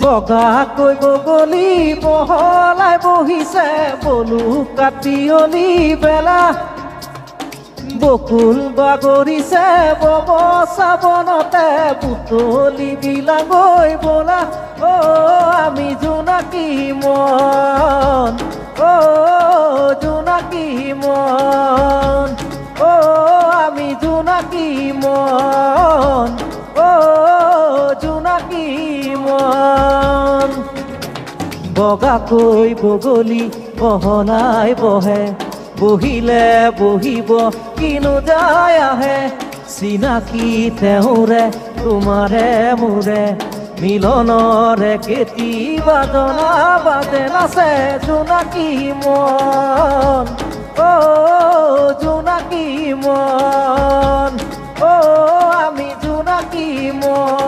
বগাকৈ বগলী বহলাই বহিছে বলু কাটিয়লি বেলা বকুল বাগৰিছে বব চাবনতে বুটলি বিলাগৈ বলা অ আমি জোনাকী মন অ জোনাকী মন অ আমি জোনাকী মন অ জোনাকী মন বগাকৈ বগলী বহলাই বহে বহিলে বহিব কিনো যায় আহে চিনাকি তেওঁৰে তোমাৰে মোৰে মিলনৰে কেতিয়াবা জনা বাজে নাচে জোনাকী মন অ জোনাকী মন অ আমি জোনাকী মন।